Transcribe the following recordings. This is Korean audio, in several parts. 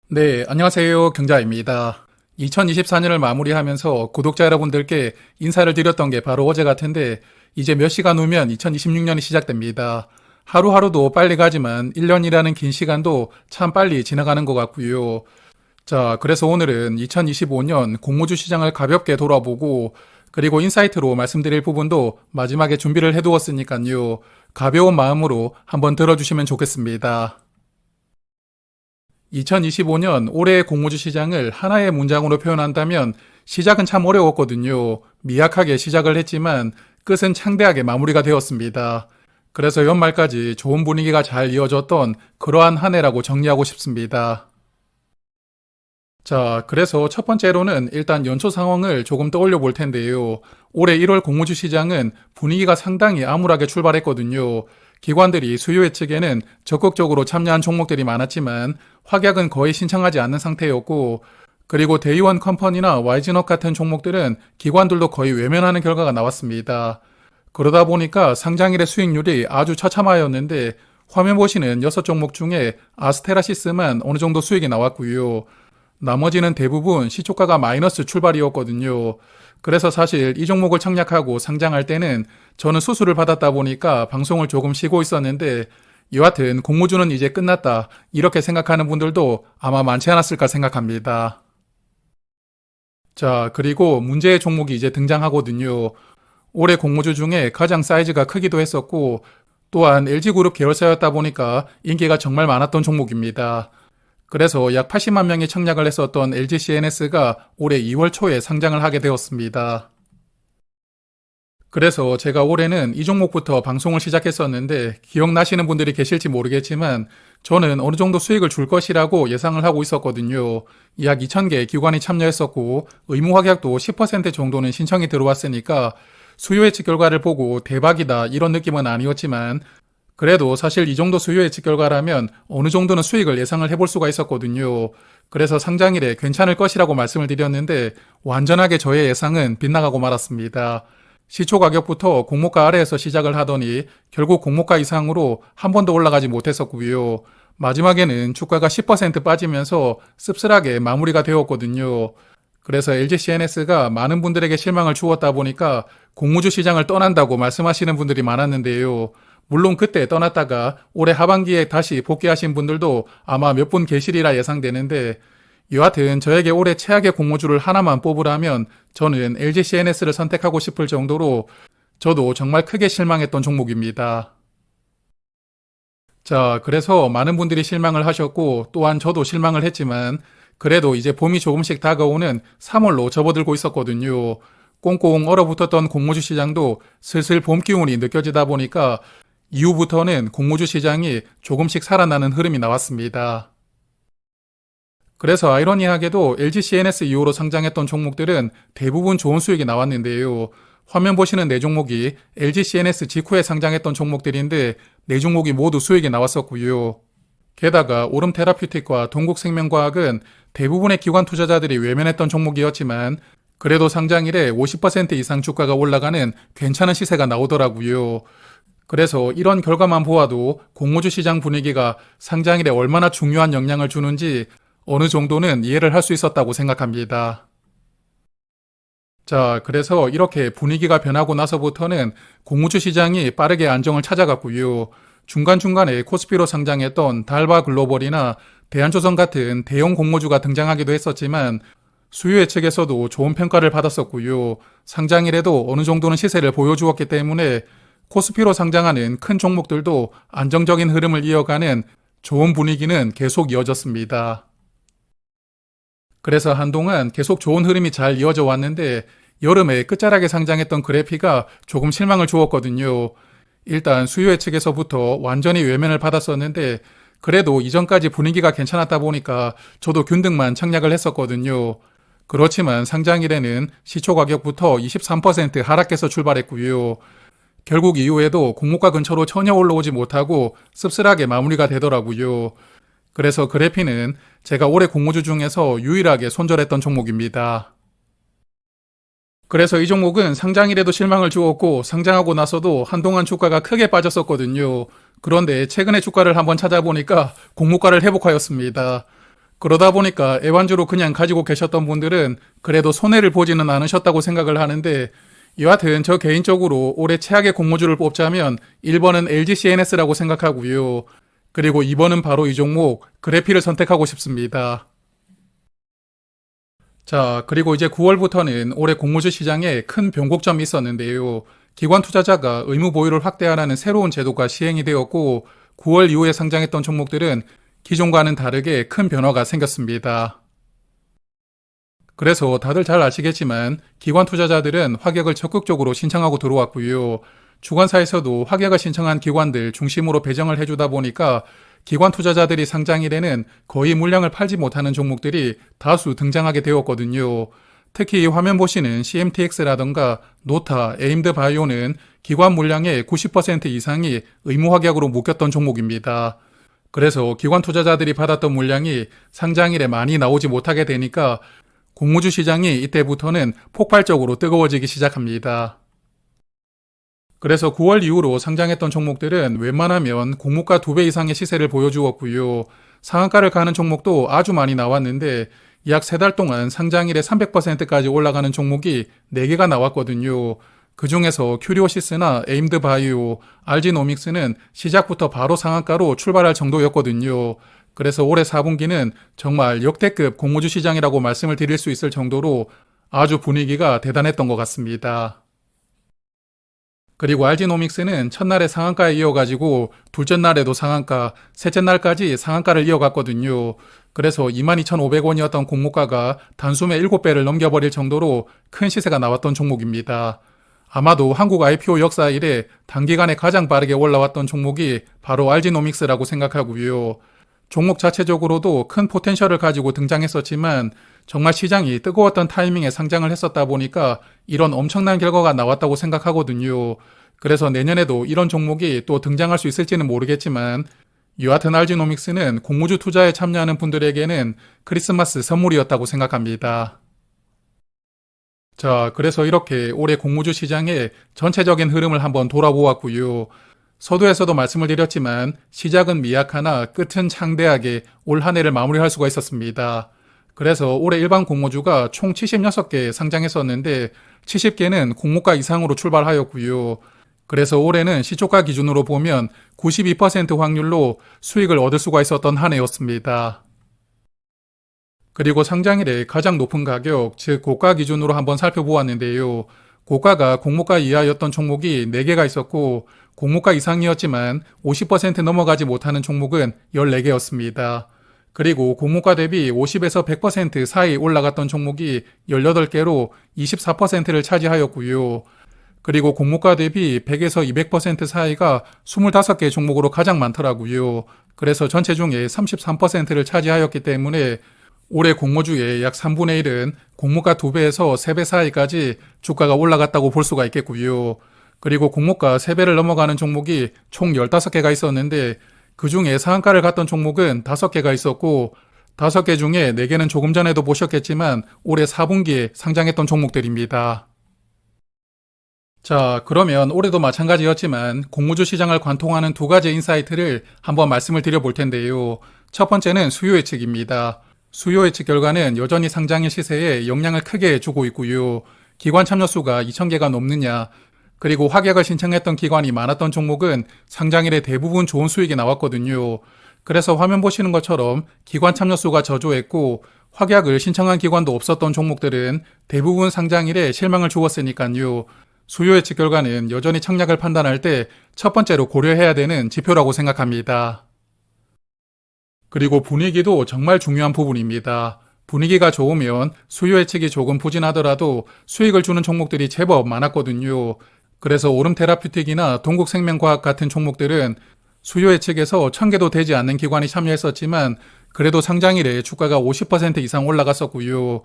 네, 안녕하세요. 경자입니다. 2024년을 마무리하면서 구독자 여러분들께 인사를 드렸던 게 바로 어제 같은데 이제 몇 시간 후면 2026년이 시작됩니다. 하루하루도 빨리 가지만 1년이라는 긴 시간도 참 빨리 지나가는 것 같고요. 자, 그래서 오늘은 2025년 공모주 시장을 가볍게 돌아보고 그리고 인사이트로 말씀드릴 부분도 마지막에 준비를 해두었으니까요. 가벼운 마음으로 한번 들어주시면 좋겠습니다. 2025년 올해의 공모주 시장을 하나의 문장으로 표현한다면 시작은 참 어려웠거든요. 미약하게 시작을 했지만 끝은 창대하게 마무리가 되었습니다. 그래서 연말까지 좋은 분위기가 잘 이어졌던 그러한 한 해라고 정리하고 싶습니다. 자, 그래서 첫 번째로는 일단 연초 상황을 조금 떠올려 볼 텐데요. 올해 1월 공모주 시장은 분위기가 상당히 암울하게 출발했거든요. 기관들이 수요 예측에는 적극적으로 참여한 종목들이 많았지만 확약은 거의 신청하지 않는 상태였고, 그리고 데이원 컴퍼니나 YG넛 같은 종목들은 기관들도 거의 외면하는 결과가 나왔습니다. 그러다 보니까 상장일의 수익률이 아주 처참하였는데 화면 보시는 6종목 중에 아스테라시스만 어느 정도 수익이 나왔고요. 나머지는 대부분 시초가가 마이너스 출발이었거든요. 그래서 사실 이 종목을 청약하고 상장할 때는 저는 수수를 받았다 보니까 방송을 조금 쉬고 있었는데 여하튼 공모주는 이제 끝났다 이렇게 생각하는 분들도 아마 많지 않았을까 생각합니다. 자, 그리고 문제의 종목이 이제 등장하거든요. 올해 공모주 중에 가장 사이즈가 크기도 했었고 또한 LG그룹 계열사였다 보니까 인기가 정말 많았던 종목입니다. 그래서 약 80만 명이 청약을 했었던 LG CNS가 올해 2월 초에 상장을 하게 되었습니다. 그래서 제가 올해는 이 종목부터 방송을 시작했었는데 기억나시는 분들이 계실지 모르겠지만 저는 어느 정도 수익을 줄 것이라고 예상을 하고 있었거든요. 약 2,000개 기관이 참여했었고 의무 확약도 10% 정도는 신청이 들어왔으니까 수요 예측 결과를 보고 대박이다 이런 느낌은 아니었지만 그래도 사실 이 정도 수요 예측 결과라면 어느 정도는 수익을 예상을 해볼 수가 있었거든요. 그래서 상장일에 괜찮을 것이라고 말씀을 드렸는데 완전하게 저의 예상은 빗나가고 말았습니다. 시초 가격부터 공모가 아래에서 시작을 하더니 결국 공모가 이상으로 한 번도 올라가지 못했었고요. 마지막에는 주가가 10% 빠지면서 씁쓸하게 마무리가 되었거든요. 그래서 LG CNS가 많은 분들에게 실망을 주었다 보니까 공모주 시장을 떠난다고 말씀하시는 분들이 많았는데요. 물론 그때 떠났다가 올해 하반기에 다시 복귀하신 분들도 아마 몇 분 계시리라 예상되는데 여하튼 저에게 올해 최악의 공모주를 하나만 뽑으라면 저는 LG CNS를 선택하고 싶을 정도로 저도 정말 크게 실망했던 종목입니다. 자, 그래서 많은 분들이 실망을 하셨고 또한 저도 실망을 했지만 그래도 이제 봄이 조금씩 다가오는 3월로 접어들고 있었거든요. 꽁꽁 얼어붙었던 공모주 시장도 슬슬 봄 기운이 느껴지다 보니까 이후부터는 공모주 시장이 조금씩 살아나는 흐름이 나왔습니다. 그래서 아이러니하게도 LG CNS 이후로 상장했던 종목들은 대부분 좋은 수익이 나왔는데요. 화면 보시는 4종목이 LG CNS 직후에 상장했던 종목들인데 4종목이 모두 수익이 나왔었고요. 게다가 오름테라퓨틱과 동국생명과학은 대부분의 기관 투자자들이 외면했던 종목이었지만 그래도 상장일에 50% 이상 주가가 올라가는 괜찮은 시세가 나오더라고요. 그래서 이런 결과만 보아도 공모주 시장 분위기가 상장일에 얼마나 중요한 영향을 주는지 어느 정도는 이해를 할 수 있었다고 생각합니다. 자, 그래서 이렇게 분위기가 변하고 나서부터는 공모주 시장이 빠르게 안정을 찾아갔고요. 중간중간에 코스피로 상장했던 달바 글로벌이나 대한조선 같은 대형 공모주가 등장하기도 했었지만 수요 예측에서도 좋은 평가를 받았었고요. 상장일에도 어느 정도는 시세를 보여주었기 때문에 코스피로 상장하는 큰 종목들도 안정적인 흐름을 이어가는 좋은 분위기는 계속 이어졌습니다. 그래서 한동안 계속 좋은 흐름이 잘 이어져 왔는데 여름에 끝자락에 상장했던 그래피가 조금 실망을 주었거든요. 일단 수요 예측에서부터 완전히 외면을 받았었는데 그래도 이전까지 분위기가 괜찮았다 보니까 저도 균등만 청약을 했었거든요. 그렇지만 상장일에는 시초 가격부터 23% 하락해서 출발했고요. 결국 이후에도 공모가 근처로 전혀 올라오지 못하고 씁쓸하게 마무리가 되더라고요. 그래서 그래피는 제가 올해 공모주 중에서 유일하게 손절했던 종목입니다. 그래서 이 종목은 상장일에도 실망을 주었고 상장하고 나서도 한동안 주가가 크게 빠졌었거든요. 그런데 최근에 주가를 한번 찾아보니까 공모가를 회복하였습니다. 그러다 보니까 애완주로 그냥 가지고 계셨던 분들은 그래도 손해를 보지는 않으셨다고 생각을 하는데, 여하튼 저 개인적으로 올해 최악의 공모주를 뽑자면 1번은 LG CNS라고 생각하고요. 그리고 2번은 바로 이 종목 그래피를 선택하고 싶습니다. 자, 그리고 이제 9월부터는 올해 공모주 시장에 큰 변곡점이 있었는데요. 기관 투자자가 의무 보유를 확대하라는 새로운 제도가 시행이 되었고, 9월 이후에 상장했던 종목들은 기존과는 다르게 큰 변화가 생겼습니다. 그래서 다들 잘 아시겠지만 기관 투자자들은 확약을 적극적으로 신청하고 들어왔고요. 주관사에서도 확약을 신청한 기관들 중심으로 배정을 해주다 보니까 기관 투자자들이 상장일에는 거의 물량을 팔지 못하는 종목들이 다수 등장하게 되었거든요. 특히 이 화면 보시는 CMTX라던가 노타, 에임드 바이오는 기관 물량의 90% 이상이 의무 확약으로 묶였던 종목입니다. 그래서 기관 투자자들이 받았던 물량이 상장일에 많이 나오지 못하게 되니까 공모주 시장이 이때부터는 폭발적으로 뜨거워지기 시작합니다. 그래서 9월 이후로 상장했던 종목들은 웬만하면 공모가 2배 이상의 시세를 보여주었고요. 상한가를 가는 종목도 아주 많이 나왔는데 약 3달 동안 상장일에 300%까지 올라가는 종목이 4개가 나왔거든요. 그 중에서 큐리오시스나 에임드 바이오, 알지노믹스는 시작부터 바로 상한가로 출발할 정도였거든요. 그래서 올해 4분기는 정말 역대급 공모주 시장이라고 말씀을 드릴 수 있을 정도로 아주 분위기가 대단했던 것 같습니다. 그리고 알지노믹스는 첫날에 상한가에 이어가지고 둘째 날에도 상한가, 셋째 날까지 상한가를 이어갔거든요. 그래서 22,500원이었던 공모가가 단숨에 7배를 넘겨버릴 정도로 큰 시세가 나왔던 종목입니다. 아마도 한국 IPO 역사 이래 단기간에 가장 빠르게 올라왔던 종목이 바로 알지노믹스라고 생각하고요. 종목 자체적으로도 큰 포텐셜을 가지고 등장했었지만 정말 시장이 뜨거웠던 타이밍에 상장을 했었다 보니까 이런 엄청난 결과가 나왔다고 생각하거든요. 그래서 내년에도 이런 종목이 또 등장할 수 있을지는 모르겠지만 여하튼 알지노믹스는 공모주 투자에 참여하는 분들에게는 크리스마스 선물이었다고 생각합니다. 자, 그래서 이렇게 올해 공모주 시장의 전체적인 흐름을 한번 돌아보았고요. 서두에서도 말씀을 드렸지만 시작은 미약하나 끝은 창대하게 올 한 해를 마무리할 수가 있었습니다. 그래서 올해 일반 공모주가 총 76개 상장했었는데 70개는 공모가 이상으로 출발하였고요. 그래서 올해는 시초가 기준으로 보면 92% 확률로 수익을 얻을 수가 있었던 한 해였습니다. 그리고 상장일에 가장 높은 가격, 즉 고가 기준으로 한번 살펴보았는데요. 고가가 공모가 이하였던 종목이 4개가 있었고 공모가 이상이었지만 50% 넘어가지 못하는 종목은 14개였습니다. 그리고 공모가 대비 50에서 100% 사이 올라갔던 종목이 18개로 24%를 차지하였고요. 그리고 공모가 대비 100에서 200% 사이가 25개 종목으로 가장 많더라고요. 그래서 전체 중에 33%를 차지하였기 때문에 올해 공모주의 약 3분의 1은 공모가 2배에서 3배 사이까지 주가가 올라갔다고 볼 수가 있겠고요. 그리고 공모가 3배를 넘어가는 종목이 총 15개가 있었는데 그 중에 상한가를 갔던 종목은 5개가 있었고 5개 중에 4개는 조금 전에도 보셨겠지만 올해 4분기에 상장했던 종목들입니다. 자, 그러면 올해도 마찬가지였지만 공모주 시장을 관통하는 2가지 인사이트를 한번 말씀을 드려볼 텐데요. 첫 번째는 수요 예측입니다. 수요 예측 결과는 여전히 상장일 시세에 영향을 크게 주고 있고요. 기관 참여 수가 2,000개가 넘느냐, 그리고 확약을 신청했던 기관이 많았던 종목은 상장일에 대부분 좋은 수익이 나왔거든요. 그래서 화면 보시는 것처럼 기관 참여 수가 저조했고 확약을 신청한 기관도 없었던 종목들은 대부분 상장일에 실망을 주었으니까요. 수요 예측 결과는 여전히 청약을 판단할 때 첫 번째로 고려해야 되는 지표라고 생각합니다. 그리고 분위기도 정말 중요한 부분입니다. 분위기가 좋으면 수요 예측이 조금 부진하더라도 수익을 주는 종목들이 제법 많았거든요. 그래서 오름테라퓨틱이나 동국생명과학 같은 종목들은 수요 예측에서 1,000개도 되지 않는 기관이 참여했었지만 그래도 상장일에 주가가 50% 이상 올라갔었고요.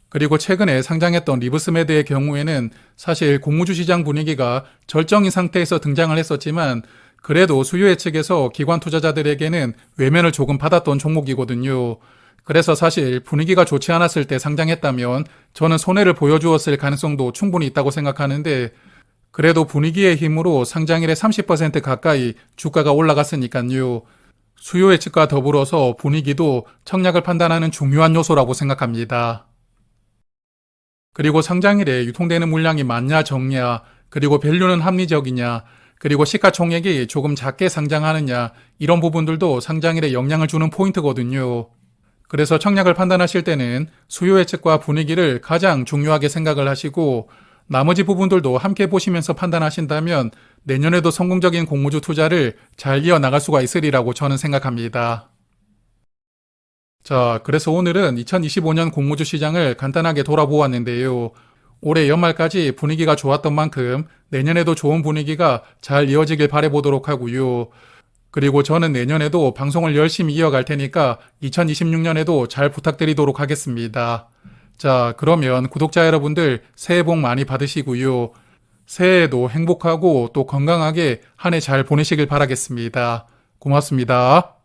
그리고 최근에 상장했던 리브스메드의 경우에는 사실 공모주 시장 분위기가 절정인 상태에서 등장을 했었지만 그래도 수요 예측에서 기관 투자자들에게는 외면을 조금 받았던 종목이거든요. 그래서 사실 분위기가 좋지 않았을 때 상장했다면 저는 손해를 보여주었을 가능성도 충분히 있다고 생각하는데 그래도 분위기의 힘으로 상장일에 30% 가까이 주가가 올라갔으니까요. 수요 예측과 더불어서 분위기도 청약을 판단하는 중요한 요소라고 생각합니다. 그리고 상장일에 유통되는 물량이 많냐 적냐, 그리고 밸류는 합리적이냐, 그리고 시가총액이 조금 작게 상장하느냐, 이런 부분들도 상장일에 영향을 주는 포인트거든요. 그래서 청약을 판단하실 때는 수요 예측과 분위기를 가장 중요하게 생각을 하시고 나머지 부분들도 함께 보시면서 판단하신다면 내년에도 성공적인 공모주 투자를 잘 이어나갈 수가 있으리라고 저는 생각합니다. 자, 그래서 오늘은 2025년 공모주 시장을 간단하게 돌아보았는데요. 올해 연말까지 분위기가 좋았던 만큼 내년에도 좋은 분위기가 잘 이어지길 바라보도록 하고요. 그리고 저는 내년에도 방송을 열심히 이어갈 테니까 2026년에도 잘 부탁드리도록 하겠습니다. 자, 그러면 구독자 여러분들 새해 복 많이 받으시고요. 새해에도 행복하고 또 건강하게 한 해 잘 보내시길 바라겠습니다. 고맙습니다.